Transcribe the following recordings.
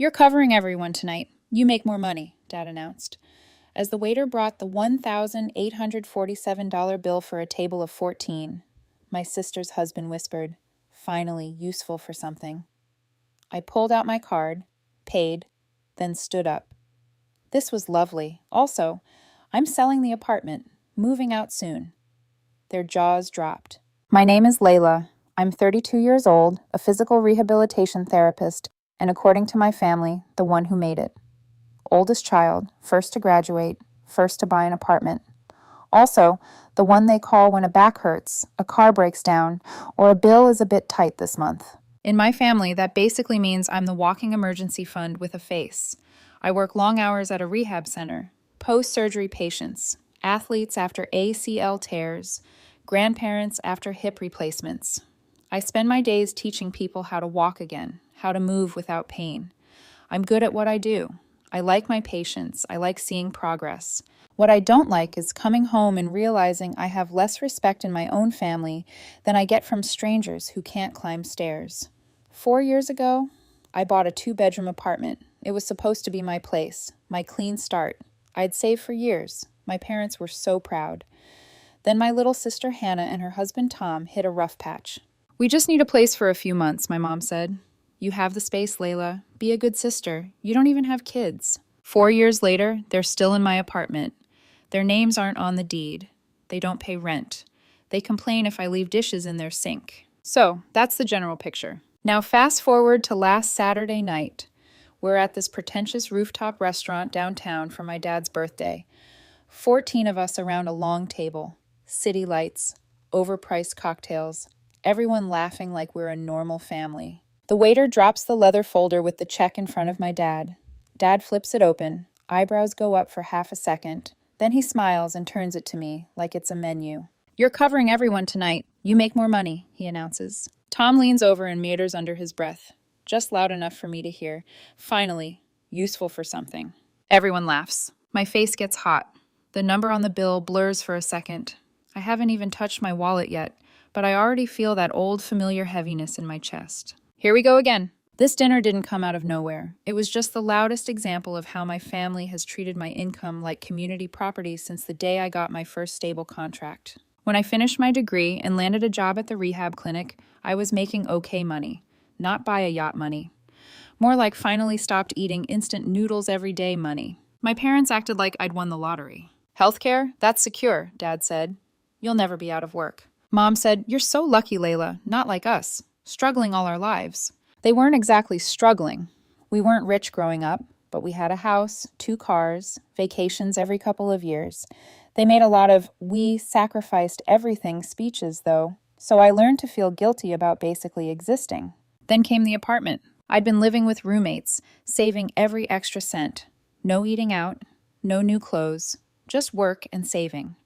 You're covering everyone tonight. You make more money, Dad announced. As the waiter brought the $1,847 bill for a table of 14, my sister's husband whispered, "Finally, useful for something." I pulled out my card, paid, then stood up. This was lovely. Also, I'm selling the apartment, moving out soon. Their jaws dropped. My name is Layla. I'm 32 years old, a physical rehabilitation therapist, and according to my family, the one who made it. Oldest child, first to graduate, first to buy an apartment. Also, the one they call when a back hurts, a car breaks down, or a bill is a bit tight this month. In my family, that basically means I'm the walking emergency fund with a face. I work long hours at a rehab center, post-surgery patients, athletes after ACL tears, grandparents after hip replacements. I spend my days teaching people how to walk again, how to move without pain. I'm good at what I do. I like my patients. I like seeing progress. What I don't like is coming home and realizing I have less respect in my own family than I get from strangers who can't climb stairs. 4 years ago, I bought a 2-bedroom apartment. It was supposed to be my place, my clean start. I'd saved for years. My parents were so proud. Then my little sister Hannah and her husband Tom hit a rough patch. "We just need a place for a few months," my mom said. "You have the space, Layla. Be a good sister. You don't even have kids." 4 years later, they're still in my apartment. Their names aren't on the deed. They don't pay rent. They complain if I leave dishes in their sink. So, that's the general picture. Now fast forward to last Saturday night. We're at this pretentious rooftop restaurant downtown for my dad's birthday. 14 of us around a long table. City lights, overpriced cocktails, everyone laughing like we're a normal family. The waiter drops the leather folder with the check in front of my dad. Dad flips it open. Eyebrows go up for half a second. Then he smiles and turns it to me like it's a menu. "You're covering everyone tonight. You make more money," he announces. Tom leans over and mutters under his breath, just loud enough for me to hear, "Finally, useful for something." Everyone laughs. My face gets hot. The number on the bill blurs for a second. I haven't even touched my wallet yet, but I already feel that old familiar heaviness in my chest. Here we go again. This dinner didn't come out of nowhere. It was just the loudest example of how my family has treated my income like community property since the day I got my first stable contract. When I finished my degree and landed a job at the rehab clinic, I was making okay money. Not buy a yacht money. More like finally stopped eating instant noodles every day money. My parents acted like I'd won the lottery. "Healthcare? That's secure," Dad said. "You'll never be out of work." Mom said, "You're so lucky, Layla, not like us, struggling all our lives." They weren't exactly struggling. We weren't rich growing up, but we had a house, 2 cars, vacations every couple of years. They made a lot of "we sacrificed everything" speeches, though, so I learned to feel guilty about basically existing. Then came the apartment. I'd been living with roommates, saving every extra cent. No eating out, no new clothes, just work and saving.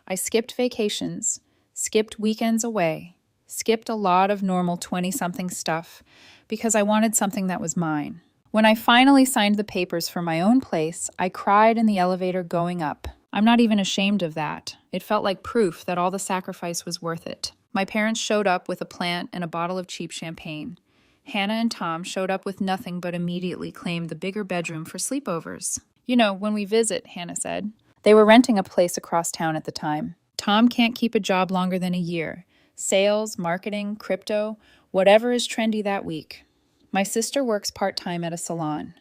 I skipped vacations, skipped weekends away, skipped a lot of normal 20-something stuff because I wanted something that was mine. When I finally signed the papers for my own place, I cried in the elevator going up. I'm not even ashamed of that. It felt like proof that all the sacrifice was worth it. My parents showed up with a plant and a bottle of cheap champagne. Hannah and Tom showed up with nothing but immediately claimed the bigger bedroom for sleepovers. "You know, when we visit," Hannah said. They were renting a place across town at the time. Tom can't keep a job longer than a year. Sales, marketing, crypto, whatever is trendy that week. My sister works part-time at a salon.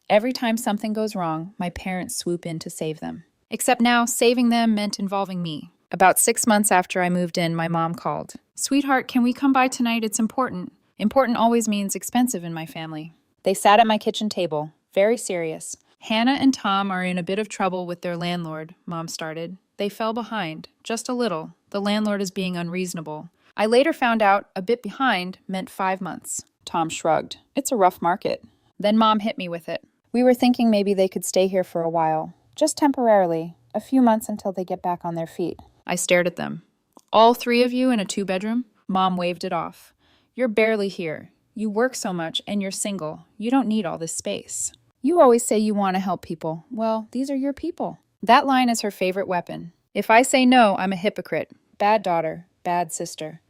Every time something goes wrong, my parents swoop in to save them. Except now, saving them meant involving me. About 6 months after I moved in, my mom called. "Sweetheart, can we come by tonight? It's important." Important always means expensive in my family. They sat at my kitchen table, very serious. "Hannah and Tom are in a bit of trouble with their landlord," Mom started. "They fell behind, just a little. The landlord is being unreasonable." I later found out a bit behind meant 5 months. Tom shrugged. "It's a rough market." Then Mom hit me with it. "We were thinking maybe they could stay here for a while. Just temporarily. A few months until they get back on their feet." I stared at them. "All 3 of you in a 2-bedroom? Mom waved it off. "You're barely here. You work so much and you're single. You don't need all this space. You always say you want to help people. Well, these are your people." That line is her favorite weapon. If I say no, I'm a hypocrite. Bad daughter, bad sister.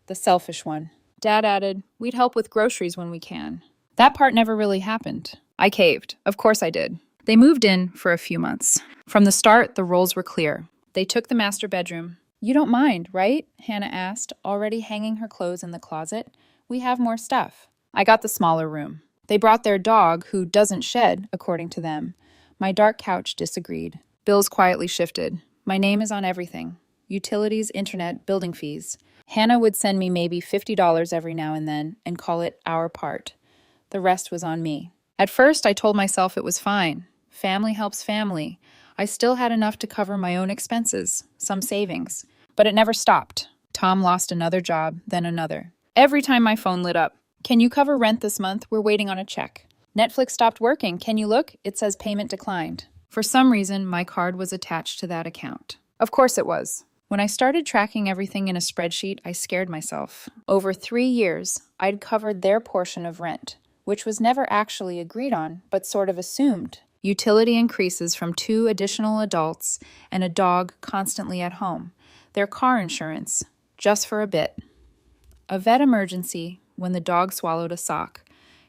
The selfish one. Dad added, "We'd help with groceries when we can." That part never really happened. I caved. Of course I did. They moved in for a few months. From the start, the roles were clear. They took the master bedroom. You don't mind, right? Hannah asked, already hanging her clothes in the closet. We have more stuff. I got the smaller room. They brought their dog, who doesn't shed, according to them. My dark couch disagreed. Bills quietly shifted. My name is on everything. Utilities, internet, building fees. Hannah would send me maybe $50 every now and then and call it our part. The rest was on me. At first, I told myself it was fine. Family helps family. I still had enough to cover my own expenses, some savings. But it never stopped. Tom lost another job, then another. Every time my phone lit up, can you cover rent this month? We're waiting on a check. Netflix stopped working. Can you look? It says payment declined. For some reason, my card was attached to that account. Of course it was. When I started tracking everything in a spreadsheet, I scared myself. Over 3 years, I'd covered their portion of rent, which was never actually agreed on, but sort of assumed. Utility increases from 2 additional adults and a dog constantly at home. Their car insurance, just for a bit. A vet emergency when the dog swallowed a sock.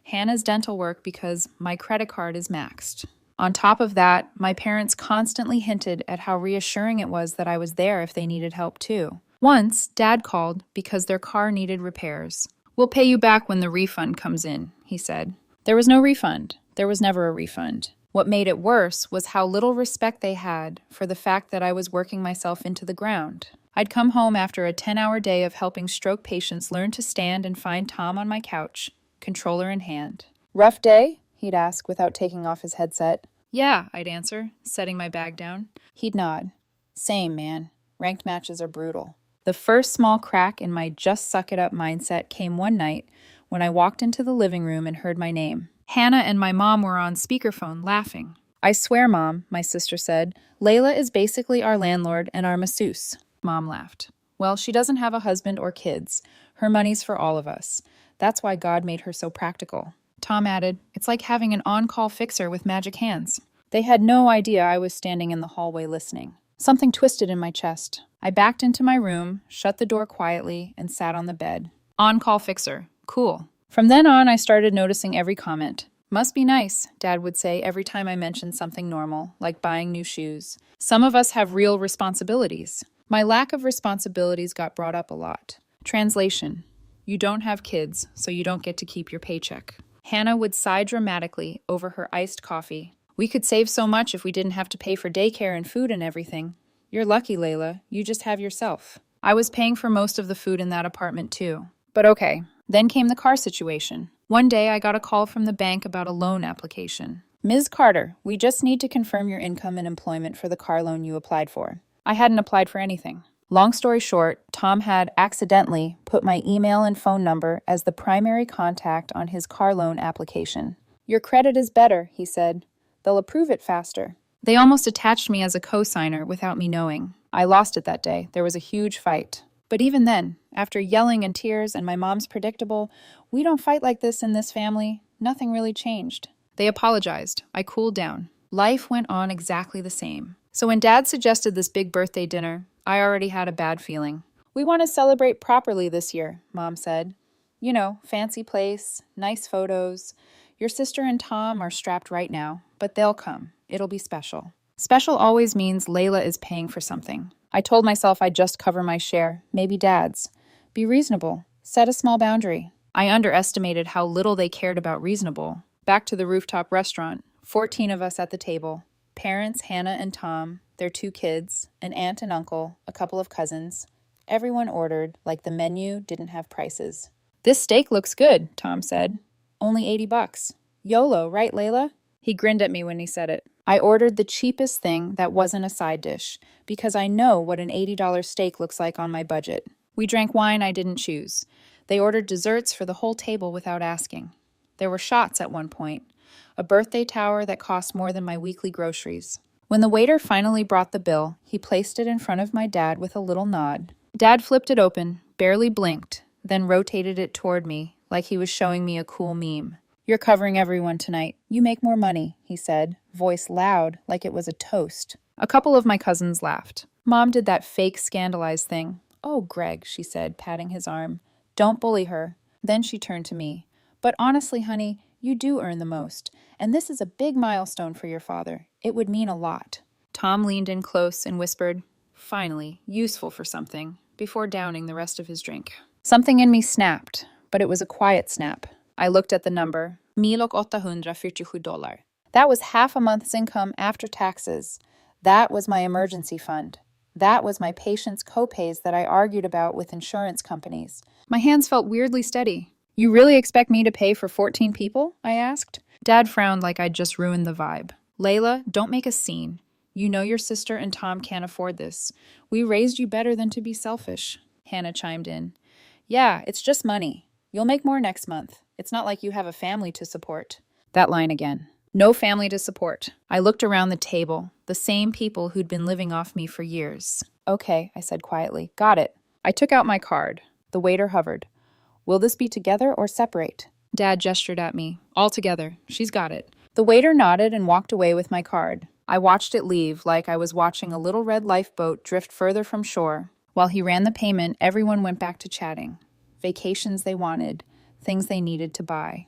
Hannah's dental work because my credit card is maxed. On top of that, my parents constantly hinted at how reassuring it was that I was there if they needed help too. Once, Dad called because their car needed repairs. We'll pay you back when the refund comes in, he said. There was no refund. There was never a refund. What made it worse was how little respect they had for the fact that I was working myself into the ground. I'd come home after a 10-hour day of helping stroke patients learn to stand and find Tom on my couch, controller in hand. Rough day? He'd ask without taking off his headset. Yeah, I'd answer, setting my bag down. He'd nod. Same, man. Ranked matches are brutal. The first small crack in my just suck it up mindset came one night when I walked into the living room and heard my name. Hannah and my mom were on speakerphone laughing. I swear, Mom, my sister said, Layla is basically our landlord and our masseuse. Mom laughed. Well, she doesn't have a husband or kids. Her money's for all of us. That's why God made her so practical. Tom added, it's like having an on-call fixer with magic hands. They had no idea I was standing in the hallway listening. Something twisted in my chest. I backed into my room, shut the door quietly, and sat on the bed. On-call fixer. Cool. From then on, I started noticing every comment. Must be nice, Dad would say every time I mentioned something normal, like buying new shoes. Some of us have real responsibilities. My lack of responsibilities got brought up a lot. Translation. You don't have kids, so you don't get to keep your paycheck. Hannah would sigh dramatically over her iced coffee. We could save so much if we didn't have to pay for daycare and food and everything. You're lucky, Layla. You just have yourself. I was paying for most of the food in that apartment too. But okay. Then came the car situation. One day I got a call from the bank about a loan application. Ms. Carter, we just need to confirm your income and employment for the car loan you applied for. I hadn't applied for anything. Long story short, Tom had accidentally put my email and phone number as the primary contact on his car loan application. Your credit is better, he said. They'll approve it faster. They almost attached me as a co-signer without me knowing. I lost it that day. There was a huge fight. But even then, after yelling and tears and my mom's predictable, we don't fight like this in this family, nothing really changed. They apologized. I cooled down. Life went on exactly the same. So when Dad suggested this big birthday dinner, I already had a bad feeling. We want to celebrate properly this year, Mom said. You know, fancy place, nice photos. Your sister and Tom are strapped right now, but they'll come. It'll be special. Special always means Layla is paying for something. I told myself I'd just cover my share, maybe Dad's. Be reasonable. Set a small boundary. I underestimated how little they cared about reasonable. Back to the rooftop restaurant. 14 of us at the table. Parents, Hannah and Tom, their 2 kids, an aunt and uncle, a couple of cousins. Everyone ordered, like the menu didn't have prices. This steak looks good, Tom said. Only $80. YOLO, right, Layla? He grinned at me when he said it. I ordered the cheapest thing that wasn't a side dish, because I know what an $80 steak looks like on my budget. We drank wine I didn't choose. They ordered desserts for the whole table without asking. There were shots at one point. A birthday tower that cost more than my weekly groceries. When the waiter finally brought the bill, he placed it in front of my dad with a little nod. Dad flipped it open, barely blinked, then rotated it toward me like he was showing me a cool meme. You're covering everyone tonight. You make more money, he said, voice loud like it was a toast. A couple of my cousins laughed. Mom did that fake scandalized thing. Oh, Greg, she said, patting his arm. Don't bully her. Then she turned to me. But honestly, honey, You do earn the most, and this is a big milestone for your father. It would mean a lot." Tom leaned in close and whispered, "Finally, useful for something," before downing the rest of his drink. Something in me snapped, but it was a quiet snap. I looked at the number, $1,847. That was half a month's income after taxes. That was my emergency fund. That was my patient's copays that I argued about with insurance companies. My hands felt weirdly steady. "You really expect me to pay for 14 people?" I asked. Dad frowned like I'd just ruined the vibe. "Layla, don't make a scene. You know your sister and Tom can't afford this. We raised you better than to be selfish." Hannah chimed in. "Yeah, it's just money. You'll make more next month. It's not like you have a family to support." That line again. No family to support. I looked around the table, the same people who'd been living off me for years. "Okay," I said quietly. "Got it." I took out my card. The waiter hovered. "Will this be together or separate?" Dad gestured at me. "All together. She's got it." The waiter nodded and walked away with my card. I watched it leave like I was watching a little red lifeboat drift further from shore. While he ran the payment, everyone went back to chatting. Vacations they wanted, things they needed to buy.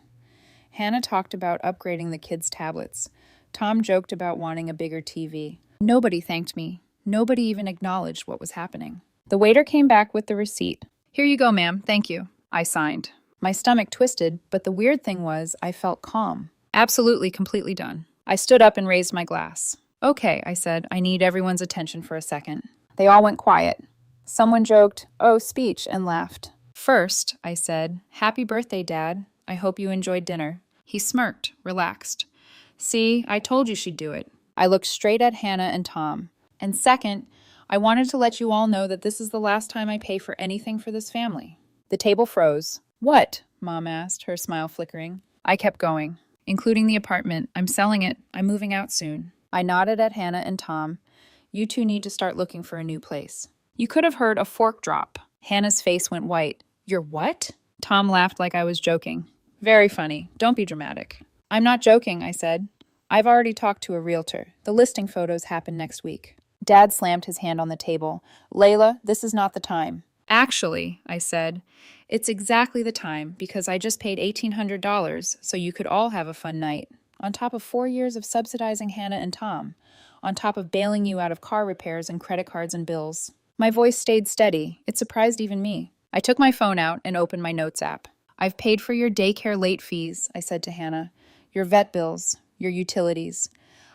Hannah talked about upgrading the kids' tablets. Tom joked about wanting a bigger TV. Nobody thanked me. Nobody even acknowledged what was happening. The waiter came back with the receipt. "Here you go, ma'am. Thank you." I signed. My stomach twisted, but the weird thing was I felt calm. Absolutely, completely done. I stood up and raised my glass. "Okay," I said. "I need everyone's attention for a second." They all went quiet. Someone joked, "Oh, speech," and laughed. "First," I said, "Happy birthday, Dad. I hope you enjoyed dinner." He smirked, relaxed. "See, I told you she'd do it." I looked straight at Hannah and Tom. "And second, I wanted to let you all know that this is the last time I pay for anything for this family." The table froze. "What?" Mom asked, her smile flickering. I kept going. "Including the apartment. I'm selling it. I'm moving out soon." I nodded at Hannah and Tom. "You two need to start looking for a new place." You could have heard a fork drop. Hannah's face went white. "You're what?" Tom laughed like I was joking. "Very funny. Don't be dramatic." "I'm not joking," I said. "I've already talked to a realtor. The listing photos happen next week." Dad slammed his hand on the table. "Layla, this is not the time." "Actually," I said, "it's exactly the time because I just paid $1,800 so you could all have a fun night. On top of 4 years of subsidizing Hannah and Tom. On top of bailing you out of car repairs and credit cards and bills." My voice stayed steady. It surprised even me. I took my phone out and opened my notes app. "I've paid for your daycare late fees," I said to Hannah. "Your vet bills, your utilities.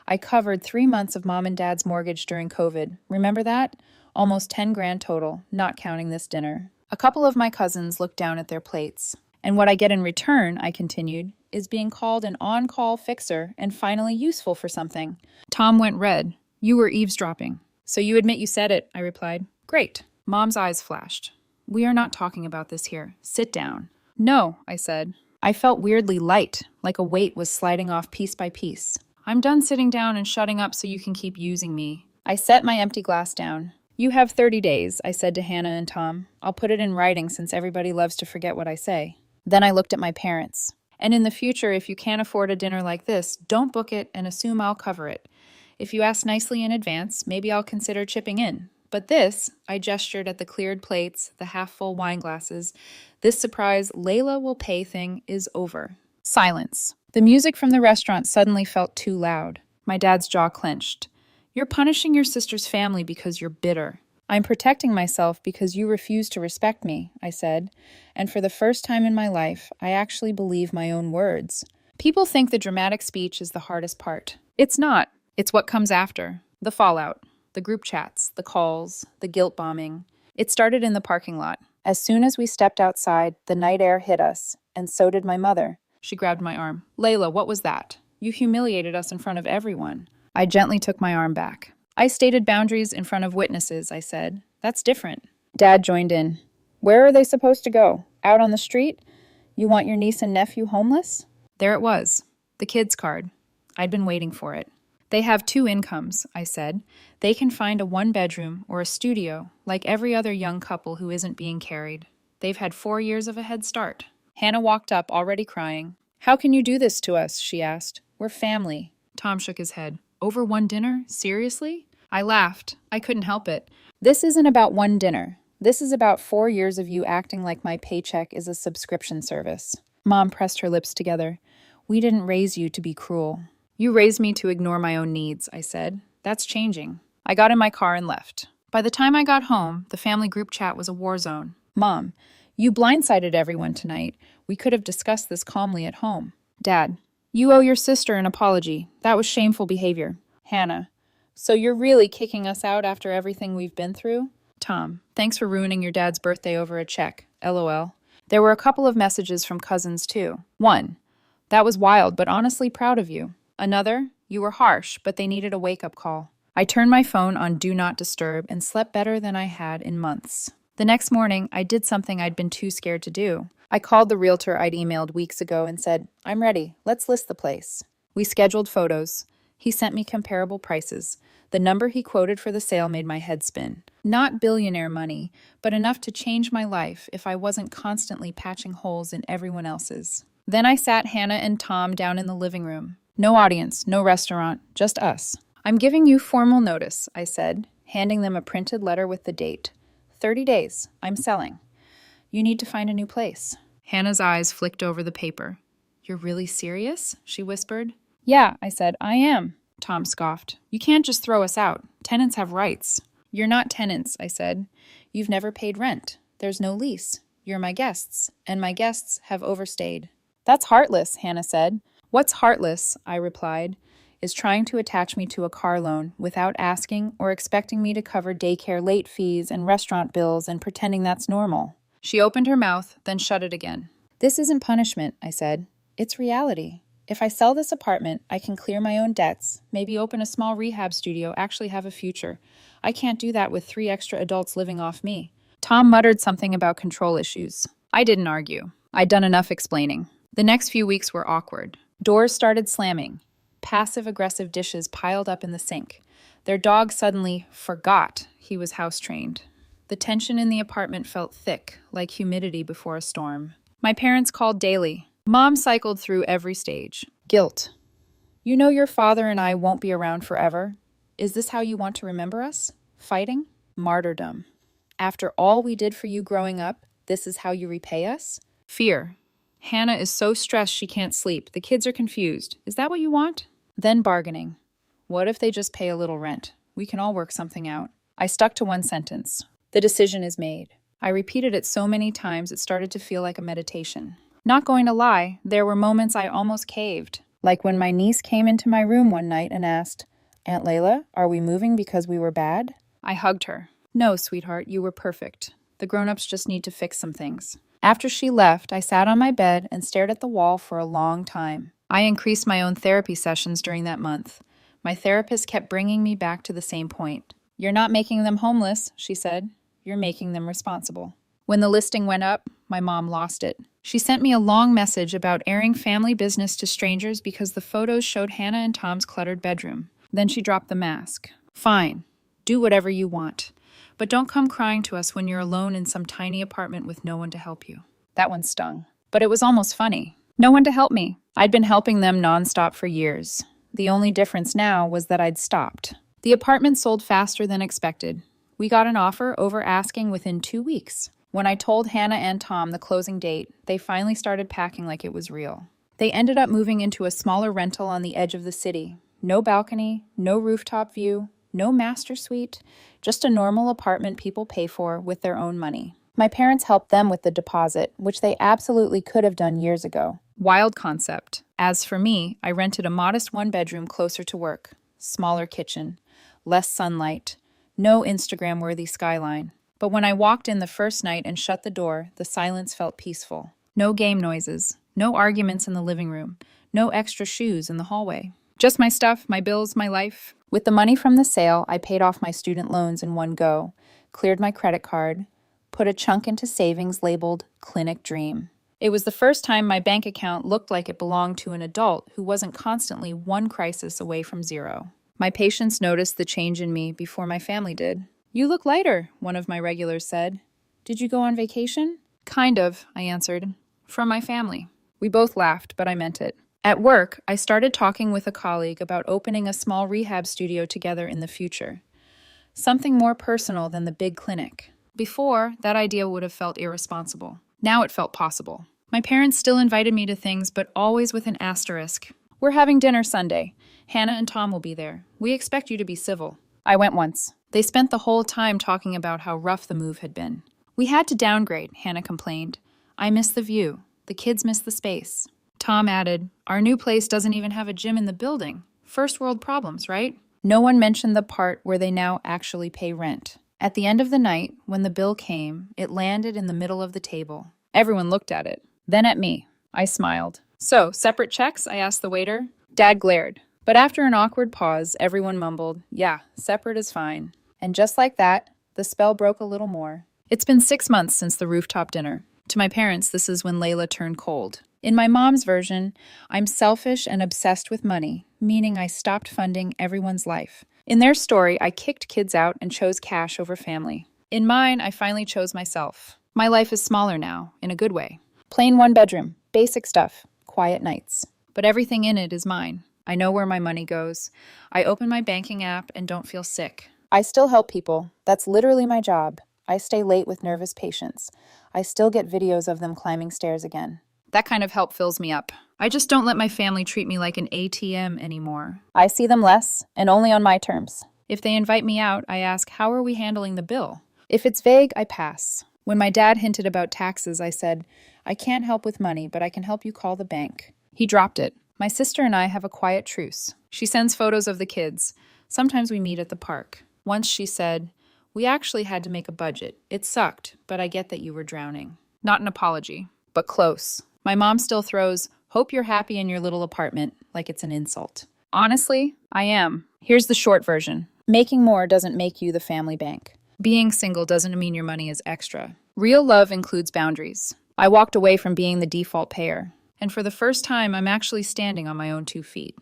I covered 3 months of Mom and Dad's mortgage during COVID. Remember that? Almost 10 grand total, not counting this dinner." A couple of my cousins looked down at their plates. "And what I get in return," I continued, "is being called an on-call fixer and finally useful for something." Tom went red. "You were eavesdropping." "So you admit you said it," I replied. "Great." Mom's eyes flashed. "We are not talking about this here. Sit down." "No," I said. I felt weirdly light, like a weight was sliding off piece by piece. "I'm done sitting down and shutting up so you can keep using me." I set my empty glass down. "You have 30 days, I said to Hannah and Tom. "I'll put it in writing since everybody loves to forget what I say." Then I looked at my parents. "And in the future, if you can't afford a dinner like this, don't book it and assume I'll cover it. If you ask nicely in advance, maybe I'll consider chipping in. But this," I gestured at the cleared plates, the half-full wine glasses, "this surprise Layla will pay thing is over." Silence. The music from the restaurant suddenly felt too loud. My dad's jaw clenched. "You're punishing your sister's family because you're bitter." "I'm protecting myself because you refuse to respect me," I said. And for the first time in my life, I actually believe my own words. People think the dramatic speech is the hardest part. It's not. It's what comes after. The fallout. The group chats, the calls, the guilt bombing. It started in the parking lot. As soon as we stepped outside, the night air hit us, and so did my mother. She grabbed my arm. "Layla, what was that? You humiliated us in front of everyone." I gently took my arm back. "I stated boundaries in front of witnesses," I said. "That's different." Dad joined in. "Where are they supposed to go? Out on the street? You want your niece and nephew homeless?" There it was. The kids' card. I'd been waiting for it. "They have 2 incomes," I said. "They can find a 1-bedroom or a studio, like every other young couple who isn't being carried. They've had 4 years of a head start." Hannah walked up, already crying. "How can you do this to us?" she asked. "We're family." Tom shook his head. "Over 1 dinner? Seriously?" I laughed. I couldn't help it. "This isn't about 1 dinner. This is about 4 years of you acting like my paycheck is a subscription service." Mom pressed her lips together. We didn't raise you to be cruel. You raised me to ignore my own needs, I said. That's changing. I got in my car and left. By the time I got home, the family group chat was a war zone. Mom, you blindsided everyone tonight. We could have discussed this calmly at home. Dad, you owe your sister an apology. That was shameful behavior. Hannah, so you're really kicking us out after everything we've been through? Tom, thanks for ruining your dad's birthday over a check. LOL. There were a couple of messages from cousins, too. One, that was wild, but honestly proud of you. Another, you were harsh, but they needed a wake-up call. I turned my phone on Do Not Disturb and slept better than I had in months. The next morning, I did something I'd been too scared to do. I called the realtor I'd emailed weeks ago and said, I'm ready. Let's list the place. We scheduled photos. He sent me comparable prices. The number he quoted for the sale made my head spin. Not billionaire money, but enough to change my life if I wasn't constantly patching holes in everyone else's. Then I sat Hannah and Tom down in the living room. No audience, no restaurant, just us. I'm giving you formal notice, I said, handing them a printed letter with the date. 30 days. I'm selling. You need to find a new place. Hannah's eyes flicked over the paper. You're really serious? She whispered. Yeah, I said, I am. Tom scoffed. You can't just throw us out. Tenants have rights. You're not tenants, I said. You've never paid rent. There's no lease. You're my guests, and my guests have overstayed. That's heartless, Hannah said. What's heartless, I replied, is trying to attach me to a car loan without asking or expecting me to cover daycare late fees and restaurant bills and pretending that's normal. She opened her mouth, then shut it again. This isn't punishment, I said. It's reality. If I sell this apartment, I can clear my own debts, maybe open a small rehab studio, actually have a future. I can't do that with 3 extra adults living off me. Tom muttered something about control issues. I didn't argue. I'd done enough explaining. The next few weeks were awkward. Doors started slamming. Passive-aggressive dishes piled up in the sink. Their dog suddenly forgot he was house-trained. The tension in the apartment felt thick, like humidity before a storm. My parents called daily. Mom cycled through every stage. Guilt. You know your father and I won't be around forever. Is this how you want to remember us? Fighting? Martyrdom. After all we did for you growing up, this is how you repay us? Fear. Hannah is so stressed she can't sleep. The kids are confused. Is that what you want? Then bargaining. What if they just pay a little rent? We can all work something out. I stuck to one sentence. The decision is made. I repeated it so many times it started to feel like a meditation. Not going to lie, there were moments I almost caved. Like when my niece came into my room one night and asked, Aunt Layla, are we moving because we were bad? I hugged her. No, sweetheart, you were perfect. The grown-ups just need to fix some things. After she left, I sat on my bed and stared at the wall for a long time. I increased my own therapy sessions during that month. My therapist kept bringing me back to the same point. You're not making them homeless, she said. You're making them responsible. When the listing went up, my mom lost it. She sent me a long message about airing family business to strangers because the photos showed Hannah and Tom's cluttered bedroom. Then she dropped the mask. Fine. Do whatever you want. But don't come crying to us when you're alone in some tiny apartment with no one to help you. That one stung. But it was almost funny. No one to help me. I'd been helping them nonstop for years. The only difference now was that I'd stopped. The apartment sold faster than expected. We got an offer over asking within 2 weeks. When I told Hannah and Tom the closing date, they finally started packing like it was real. They ended up moving into a smaller rental on the edge of the city. No balcony, no rooftop view, no master suite, just a normal apartment people pay for with their own money. My parents helped them with the deposit, which they absolutely could have done years ago. Wild concept. As for me, I rented a modest 1-bedroom closer to work. Smaller kitchen, less sunlight, no Instagram-worthy skyline. But when I walked in the first night and shut the door, the silence felt peaceful. No game noises, no arguments in the living room, no extra shoes in the hallway. Just my stuff, my bills, my life. With the money from the sale, I paid off my student loans in one go, cleared my credit card, put a chunk into savings labeled Clinic Dream. It was the first time my bank account looked like it belonged to an adult who wasn't constantly one crisis away from zero. My patients noticed the change in me before my family did. You look lighter, one of my regulars said. Did you go on vacation? Kind of, I answered. From my family. We both laughed, but I meant it. At work, I started talking with a colleague about opening a small rehab studio together in the future. Something more personal than the big clinic. Before, that idea would have felt irresponsible. Now it felt possible. My parents still invited me to things, but always with an asterisk. We're having dinner Sunday. Hannah and Tom will be there. We expect you to be civil. I went once. They spent the whole time talking about how rough the move had been. We had to downgrade, Hannah complained. I miss the view. The kids miss the space. Tom added, our new place doesn't even have a gym in the building. First world problems, right? No one mentioned the part where they now actually pay rent. At the end of the night, when the bill came, it landed in the middle of the table. Everyone looked at it, then at me. I smiled. So, separate checks? I asked the waiter. Dad glared. But after an awkward pause, everyone mumbled, yeah, separate is fine. And just like that, the spell broke a little more. It's been 6 months since the rooftop dinner. To my parents, this is when Layla turned cold. In my mom's version, I'm selfish and obsessed with money, meaning I stopped funding everyone's life. In their story, I kicked kids out and chose cash over family. In mine, I finally chose myself. My life is smaller now, in a good way. Plain one bedroom, basic stuff, quiet nights. But everything in it is mine. I know where my money goes. I open my banking app and don't feel sick. I still help people. That's literally my job. I stay late with nervous patients. I still get videos of them climbing stairs again. That kind of help fills me up. I just don't let my family treat me like an ATM anymore. I see them less, and only on my terms. If they invite me out, I ask, how are we handling the bill? If it's vague, I pass. When my dad hinted about taxes, I said, I can't help with money, but I can help you call the bank. He dropped it. My sister and I have a quiet truce. She sends photos of the kids. Sometimes we meet at the park. Once she said, we actually had to make a budget. It sucked, but I get that you were drowning. Not an apology, but close. My mom still throws, hope you're happy in your little apartment, like it's an insult. Honestly, I am. Here's the short version. Making more doesn't make you the family bank. Being single doesn't mean your money is extra. Real love includes boundaries. I walked away from being the default payer. And for the first time, I'm actually standing on my own 2 feet.